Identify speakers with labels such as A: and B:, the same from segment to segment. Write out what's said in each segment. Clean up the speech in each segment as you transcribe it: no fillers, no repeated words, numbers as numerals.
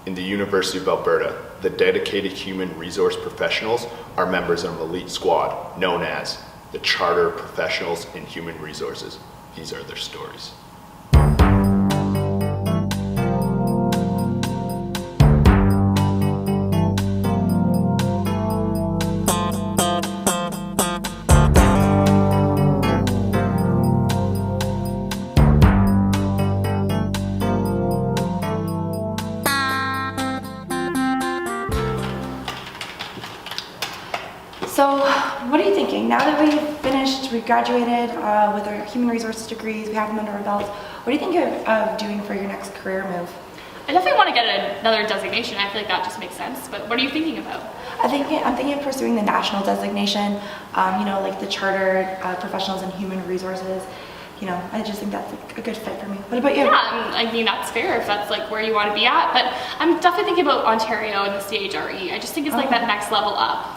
A: In the University of Alberta, the dedicated human resource professionals are members of an elite squad known as the Charter Professionals in Human Resources. These are their stories.
B: So, what are you thinking? Now that we graduated with our human resources degrees, we have them under our belts, what do you think of doing for your next career move?
C: I definitely want to get another designation. I feel like that just makes sense. But what are you thinking about?
B: I'm thinking of pursuing the national designation, like the Chartered Professionals in Human Resources. I just think that's a good fit for me. What about you?
C: Yeah, I mean, that's fair if that's like where you want to be at. But I'm definitely thinking about Ontario and the CHRE. I just think it's like that next level up.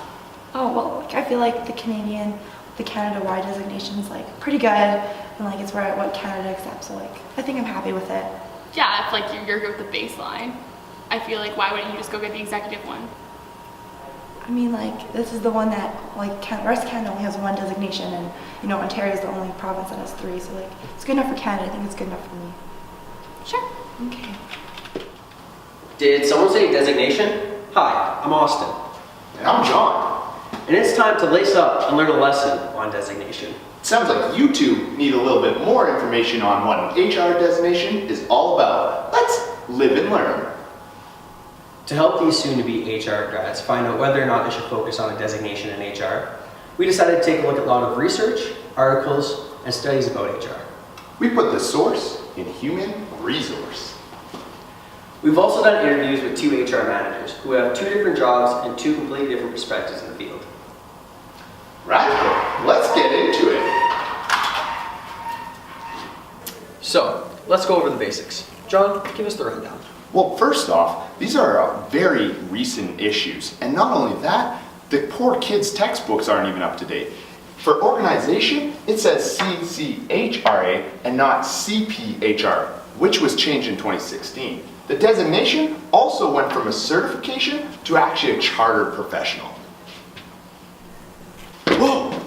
B: Oh, well, I feel like the Canada-wide designation is like pretty good, and like it's what Canada accepts, so like I think I'm happy with it.
C: Yeah, if like you're good with the baseline, I feel like why wouldn't you just go get the executive one?
B: I mean, like this is the one that the rest of Canada only has one designation, and Ontario is the only province that has 3, so like it's good enough for Canada. I think it's good enough for me.
C: Sure.
B: Okay.
D: Did someone say designation? Hi, I'm Austin.
E: And I'm John.
D: And it's time to lace up and learn a lesson on designation.
E: It sounds like you two need a little bit more information on what an HR designation is all about. Let's live and learn.
D: To help these soon-to-be HR grads find out whether or not they should focus on a designation in HR, we decided to take a look at a lot of research, articles, and studies about HR.
E: We put the source in human resource.
D: We've also done interviews with 2 HR managers who have 2 different jobs and 2 completely different perspectives in the field.
E: Right, let's get into it.
D: So, let's go over the basics. John, give us the rundown.
E: Well, first off, these are very recent issues. And not only that, the poor kids' textbooks aren't even up to date. For organization, it says CCHRA and not CPHR, which was changed in 2016. The designation also went from a certification to actually a chartered professional. Whoa!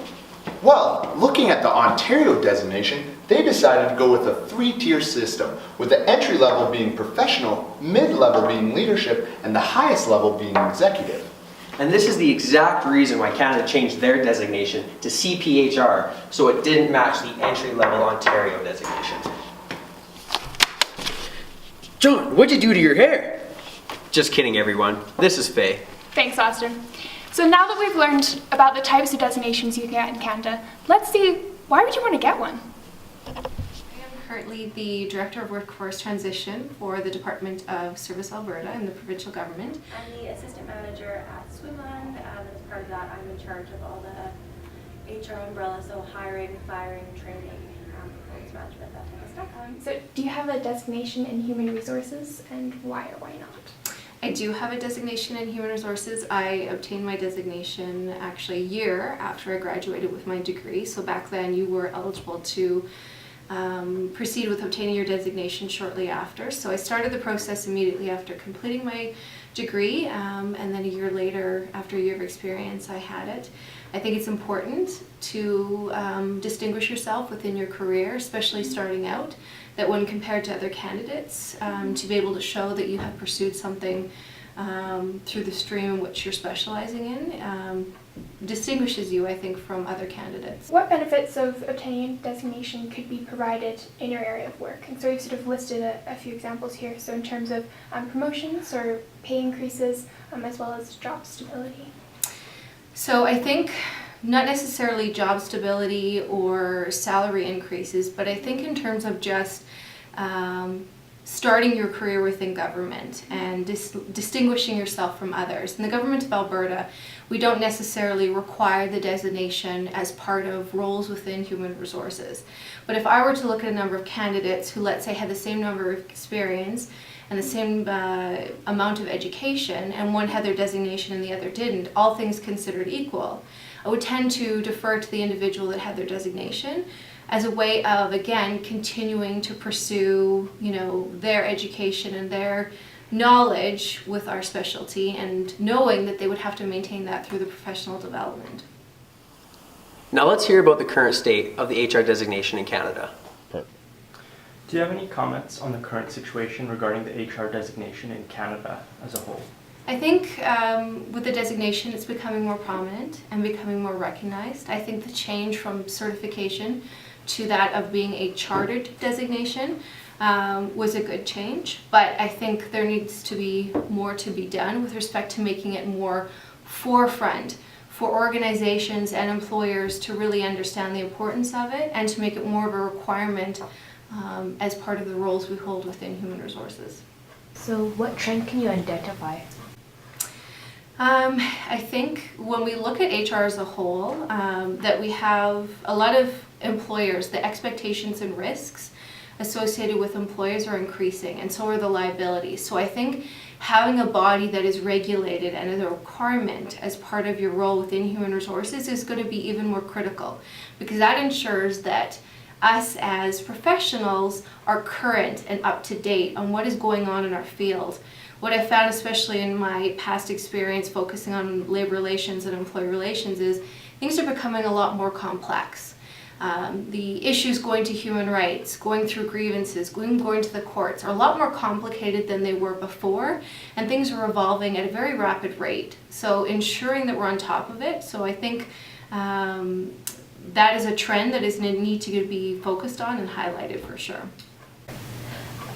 E: Well, looking at the Ontario designation, they decided to go with a 3-tier system, with the entry level being professional, mid-level being leadership, and the highest level being executive.
D: And this is the exact reason why Canada changed their designation to CPHR, so it didn't match the entry-level Ontario designation. John, what'd you do to your hair? Just kidding, everyone. This is Faye.
C: Thanks, Austin. So now that we've learned about the types of designations you can get in Canada, let's see, why would you want to get one?
F: I am currently the Director of Workforce Transition for the Department of Service Alberta in the provincial government.
G: I'm the Assistant Manager at Swimland, and as part of that I'm in charge of all the HR umbrella, so hiring, firing, training, performance management, that type of stuff.
C: So do you have a designation in human resources, and why or why not?
F: I do have a designation in Human Resources. I obtained my designation actually a year after I graduated with my degree. So back then you were eligible to proceed with obtaining your designation shortly after. So I started the process immediately after completing my degree, and then a year later, after a year of experience, I had it. I think it's important to distinguish yourself within your career, especially starting out, that when compared to other candidates, to be able to show that you have pursued something through the stream in which you're specializing in, distinguishes you, I think, from other candidates.
H: What benefits of obtaining designation could be provided in your area of work? And so we've sort of listed a few examples here. So in terms of promotions or pay increases, as well as job stability.
F: So I think not necessarily job stability or salary increases, but I think in terms of just starting your career within government and distinguishing yourself from others. In the government of Alberta, we don't necessarily require the designation as part of roles within human resources. But if I were to look at a number of candidates who, let's say, had the same number of experience and the same amount of education, and one had their designation and the other didn't, all things considered equal, I would tend to defer to the individual that had their designation as a way of, again, continuing to pursue, their education and their knowledge with our specialty and knowing that they would have to maintain that through the professional development.
D: Now let's hear about the current state of the HR designation in Canada.
I: Do you have any comments on the current situation regarding the HR designation in Canada as a whole?
F: I think with the designation, it's becoming more prominent and becoming more recognized. I think the change from certification to that of being a chartered designation was a good change, but I think there needs to be more to be done with respect to making it more forefront for organizations and employers to really understand the importance of it and to make it more of a requirement as part of the roles we hold within human resources.
J: So what trend can you identify?
F: I think when we look at HR as a whole, that we have a lot of employers, the expectations and risks associated with employers are increasing, and so are the liabilities. So I think having a body that is regulated and is a requirement as part of your role within human resources is going to be even more critical, because that ensures that us as professionals are current and up to date on what is going on in our field. What I found, especially in my past experience focusing on labor relations and employee relations, is things are becoming a lot more complex. The issues going to human rights, going through grievances, going to the courts are a lot more complicated than they were before, and things are evolving at a very rapid rate. So ensuring that we're on top of it. So I think that is a trend that is going to need to be focused on and highlighted for sure.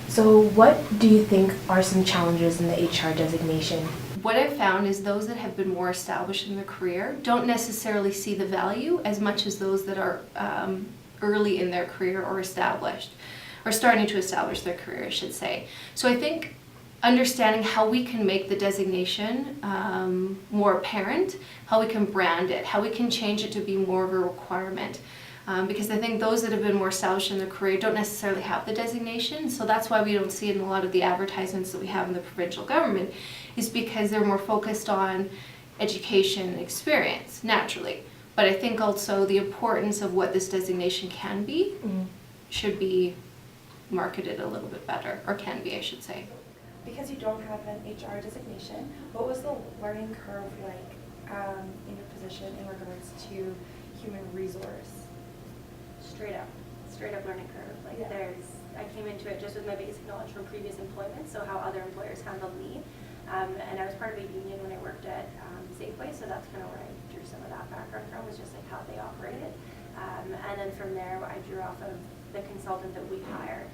J: So what do you think are some challenges in the HR designation?
F: What I've found is those that have been more established in their career don't necessarily see the value as much as those that are early in their career or established, or starting to establish their career, I should say. So I think understanding how we can make the designation more apparent, how we can brand it, how we can change it to be more of a requirement. Because I think those that have been more established in their career don't necessarily have the designation, so that's why we don't see it in a lot of the advertisements that we have in the provincial government, is because they're more focused on education and experience, naturally. But I think also the importance of what this designation can be should be marketed a little bit better, or can be, I should say.
B: Because you don't have an HR designation, what was the learning curve like in your position in regards to human resource?
G: Straight up learning curve. Like
B: Yeah.
G: I came into it just with my basic knowledge from previous employment, so how other employers handled me. And I was part of a union when I worked at Safeway, so that's kind of where I drew some of that background from, was just like how they operated. And then from there, I drew off of the consultant that we hired.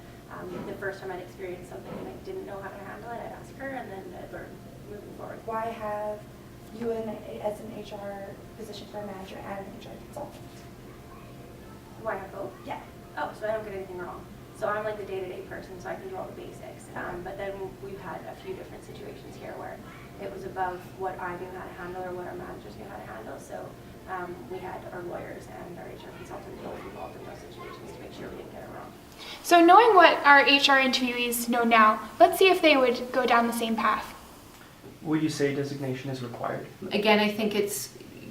G: The first time I'd experienced something and I didn't know how to handle it, I'd ask her, and then I'd learn moving forward.
B: Why have you as an HR position for a manager and an HR consultant?
G: Why have both?
B: Yeah.
G: Oh, so I don't get anything wrong. So I'm like the day-to-day person, so I can do all the basics. But then we've had a few different situations here where it was above what I knew how to handle or what our managers knew how to handle. So we had our lawyers and our HR consultant both involved in those situations to make sure we didn't get it wrong.
C: So knowing what our HR interviewees know now, let's see if they would go down the same path.
I: Would you say designation is required?
F: Again, I think it's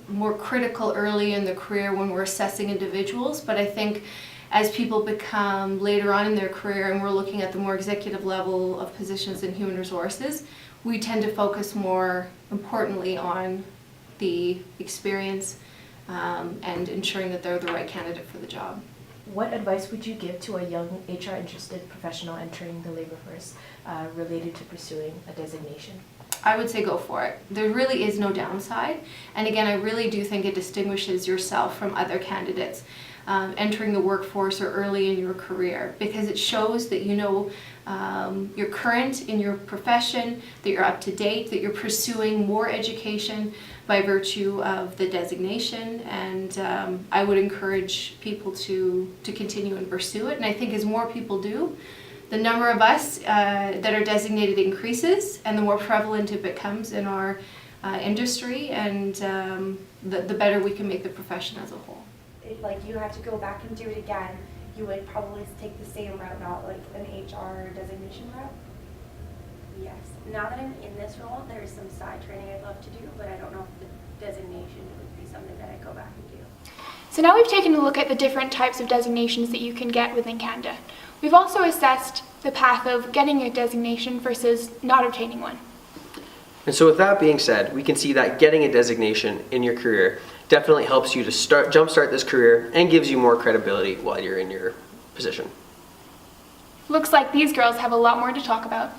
F: more critical early in the career when we're assessing individuals, but I think as people become later on in their career and we're looking at the more executive level of positions in human resources, we tend to focus more importantly on the experience and ensuring that they're the right candidate for the job.
J: What advice would you give to a young HR interested professional entering the labor force related to pursuing a designation?
F: I would say go for it. There really is no downside. And again, I really do think it distinguishes yourself from other candidates entering the workforce or early in your career, because it shows that you know you're current in your profession, that you're up to date, that you're pursuing more education by virtue of the designation. And I would encourage people to continue and pursue it. And I think as more people do, the number of us that are designated increases, and the more prevalent it becomes in our industry, and the better we can make the profession as a whole.
B: If like you have to go back and do it again, you would probably take the same route, not like an HR designation route?
G: Yes. Now that I'm in this role, there's some side training I'd love to do, but I don't know if the designation would be something that I'd go back and do.
C: So now we've taken a look at the different types of designations that you can get within Canada. We've also assessed
H: the path of getting a designation versus not obtaining one.
D: And so with that being said, we can see that getting a designation in your career definitely helps you to jumpstart this career and gives you more credibility while you're in your position.
H: Looks like these girls have a lot more to talk about.